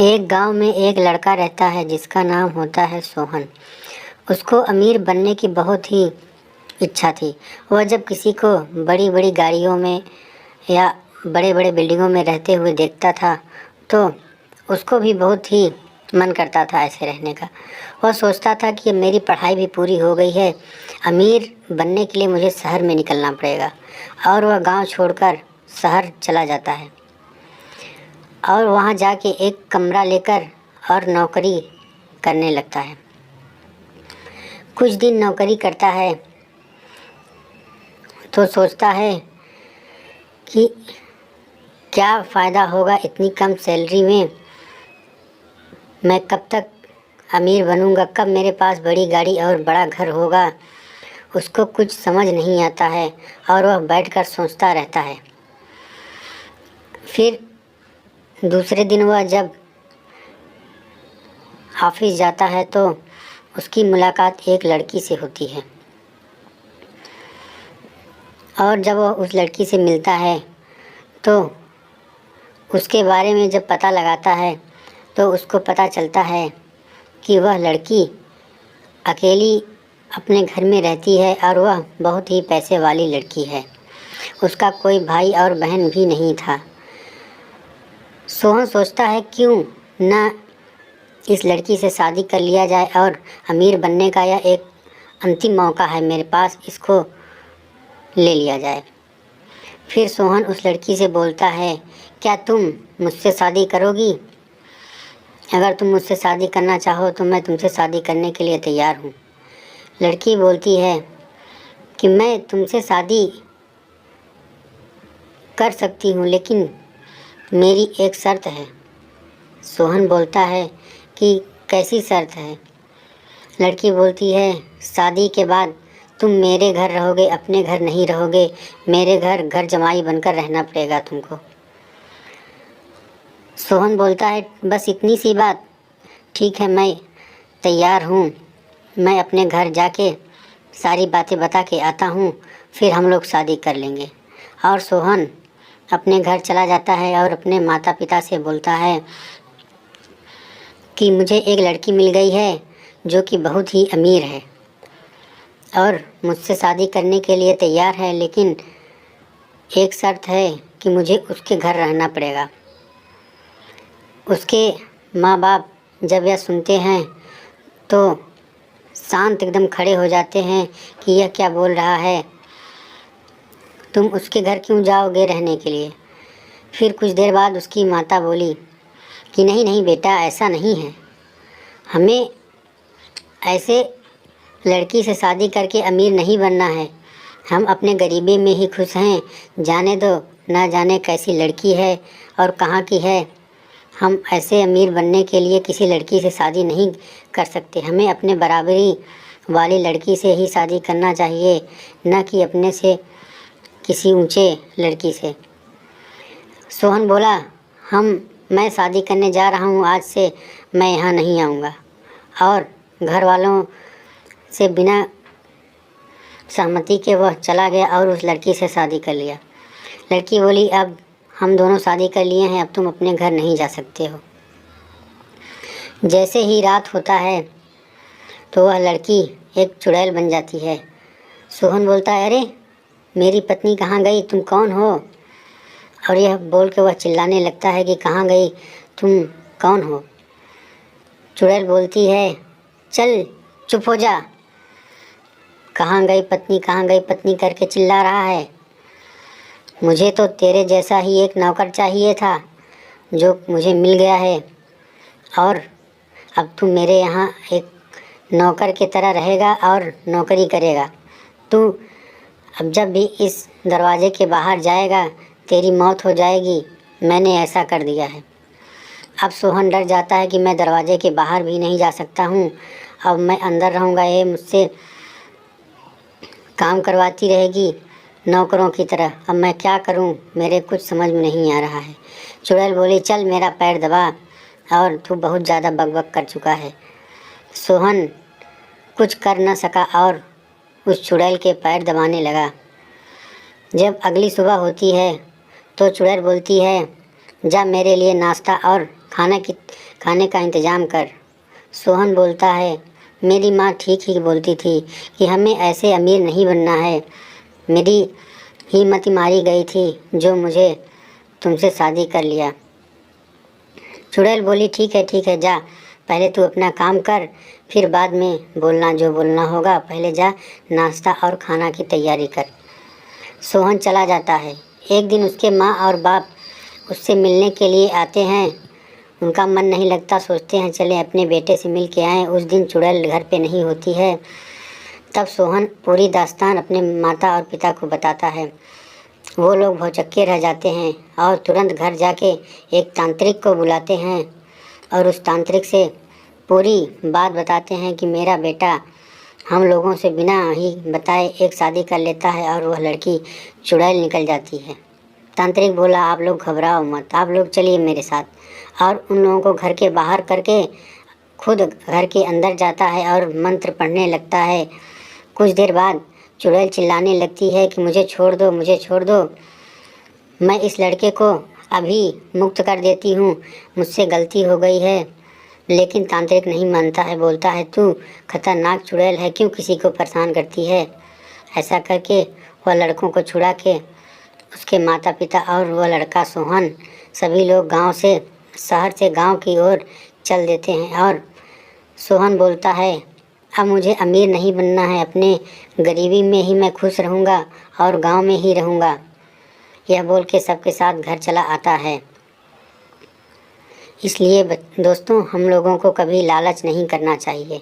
एक गांव में एक लड़का रहता है जिसका नाम होता है सोहन। उसको अमीर बनने की बहुत ही इच्छा थी। वह जब किसी को बड़ी बड़ी गाड़ियों में या बड़े बड़े बिल्डिंगों में रहते हुए देखता था तो उसको भी बहुत ही मन करता था ऐसे रहने का। वह सोचता था कि अब मेरी पढ़ाई भी पूरी हो गई है, अमीर बनने के लिए मुझे शहर में निकलना पड़ेगा। और वह गांव छोड़कर शहर चला जाता है और वहाँ जाके एक कमरा लेकर और नौकरी करने लगता है। कुछ दिन नौकरी करता है तो सोचता है कि क्या फ़ायदा होगा इतनी कम सैलरी में, मैं कब तक अमीर बनूंगा, कब मेरे पास बड़ी गाड़ी और बड़ा घर होगा। उसको कुछ समझ नहीं आता है और वह बैठकर सोचता रहता है। फिर दूसरे दिन वह जब ऑफिस जाता है तो उसकी मुलाकात एक लड़की से होती है और जब वह उस लड़की से मिलता है तो उसके बारे में जब पता लगाता है तो उसको पता चलता है कि वह लड़की अकेली अपने घर में रहती है और वह बहुत ही पैसे वाली लड़की है। उसका कोई भाई और बहन भी नहीं था। सोहन सोचता है क्यों ना इस लड़की से शादी कर लिया जाए और अमीर बनने का यह एक अंतिम मौका है मेरे पास, इसको ले लिया जाए। फिर सोहन उस लड़की से बोलता है, क्या तुम मुझसे शादी करोगी? अगर तुम मुझसे शादी करना चाहो तो मैं तुमसे शादी करने के लिए तैयार हूँ। लड़की बोलती है कि मैं तुमसे शादी कर सकती हूँ लेकिन मेरी एक शर्त है। सोहन बोलता है कि कैसी शर्त है? लड़की बोलती है, शादी के बाद तुम मेरे घर रहोगे, अपने घर नहीं रहोगे। मेरे घर जमाई बनकर रहना पड़ेगा तुमको। सोहन बोलता है, बस इतनी सी बात? ठीक है, मैं तैयार हूँ। मैं अपने घर जाके सारी बातें बता के आता हूँ, फिर हम लोग शादी कर लेंगे। और सोहन अपने घर चला जाता है और अपने माता पिता से बोलता है कि मुझे एक लड़की मिल गई है जो कि बहुत ही अमीर है और मुझसे शादी करने के लिए तैयार है, लेकिन एक शर्त है कि मुझे उसके घर रहना पड़ेगा। उसके माँ बाप जब यह सुनते हैं तो शांत एकदम खड़े हो जाते हैं कि यह क्या बोल रहा है, तुम उसके घर क्यों जाओगे रहने के लिए? फिर कुछ देर बाद उसकी माता बोली कि नहीं नहीं बेटा, ऐसा नहीं है, हमें ऐसे लड़की से शादी करके अमीर नहीं बनना है। हम अपने गरीबी में ही खुश हैं। जाने दो, ना जाने कैसी लड़की है और कहाँ की है। हम ऐसे अमीर बनने के लिए किसी लड़की से शादी नहीं कर सकते। हमें अपने बराबरी वाली लड़की से ही शादी करना चाहिए, न कि अपने से किसी ऊंचे लड़की से। सोहन बोला, मैं शादी करने जा रहा हूँ, आज से मैं यहाँ नहीं आऊँगा। और घर वालों से बिना सहमति के वह चला गया और उस लड़की से शादी कर लिया। लड़की बोली, अब हम दोनों शादी कर लिए हैं, अब तुम अपने घर नहीं जा सकते हो। जैसे ही रात होता है तो वह लड़की एक चुड़ैल बन जाती है। सोहन बोलता है, अरे मेरी पत्नी कहाँ गई, तुम कौन हो? और यह बोल के वह चिल्लाने लगता है कि कहाँ गई, तुम कौन हो? चुड़ैल बोलती है, चल चुप हो जा, कहाँ गई पत्नी, कहाँ गई पत्नी करके चिल्ला रहा है। मुझे तो तेरे जैसा ही एक नौकर चाहिए था जो मुझे मिल गया है और अब तू मेरे यहाँ एक नौकर की तरह रहेगा और नौकरी करेगा। तू अब जब भी इस दरवाजे के बाहर जाएगा तेरी मौत हो जाएगी, मैंने ऐसा कर दिया है। अब सोहन डर जाता है कि मैं दरवाजे के बाहर भी नहीं जा सकता हूँ, अब मैं अंदर रहूँगा, ये मुझसे काम करवाती रहेगी नौकरों की तरह। अब मैं क्या करूं, मेरे कुछ समझ में नहीं आ रहा है। चुड़ैल बोली, चल मेरा पैर दबा, और तू बहुत ज़्यादा बकबक कर चुका है। सोहन कुछ कर न सका और उस चुड़ैल के पैर दबाने लगा। जब अगली सुबह होती है तो चुड़ैल बोलती है, जा मेरे लिए नाश्ता और खाने का इंतज़ाम कर। सोहन बोलता है, मेरी माँ ठीक ही बोलती थी कि हमें ऐसे अमीर नहीं बनना है। मेरी हिम्मत मारी गई थी जो मुझे तुमसे शादी कर लिया। चुड़ैल बोली, ठीक है जा, पहले तू अपना काम कर, फिर बाद में बोलना जो बोलना होगा। पहले जा नाश्ता और खाना की तैयारी कर। सोहन चला जाता है। एक दिन उसके माँ और बाप उससे मिलने के लिए आते हैं। उनका मन नहीं लगता, सोचते हैं चले अपने बेटे से मिल के आएँ। उस दिन चुड़ैल घर पे नहीं होती है। तब सोहन पूरी दास्तान अपने माता और पिता को बताता है। वो लोग भौचक्के रह जाते हैं और तुरंत घर जाके एक तांत्रिक को बुलाते हैं और उस तांत्रिक से पूरी बात बताते हैं कि मेरा बेटा हम लोगों से बिना ही बताए एक शादी कर लेता है और वह लड़की चुड़ैल निकल जाती है। तांत्रिक बोला, आप लोग घबराओ मत, आप लोग चलिए मेरे साथ। और उन लोगों को घर के बाहर करके खुद घर के अंदर जाता है और मंत्र पढ़ने लगता है। कुछ देर बाद चुड़ैल चिल्लाने लगती है कि मुझे छोड़ दो, मुझे छोड़ दो, मैं इस लड़के को अभी मुक्त कर देती हूँ, मुझसे गलती हो गई है। लेकिन तांत्रिक नहीं मानता है, बोलता है तू खतरनाक चुड़ैल है, क्यों किसी को परेशान करती है। ऐसा करके वह लड़कों को छुड़ा के उसके माता पिता और वह लड़का सोहन सभी लोग शहर से गांव की ओर चल देते हैं। और सोहन बोलता है, अब मुझे अमीर नहीं बनना है, अपने गरीबी में ही मैं खुश रहूँगा और गांव में ही रहूँगा। यह बोल के सबके साथ घर चला आता है। इसलिए दोस्तों, हम लोगों को कभी लालच नहीं करना चाहिए।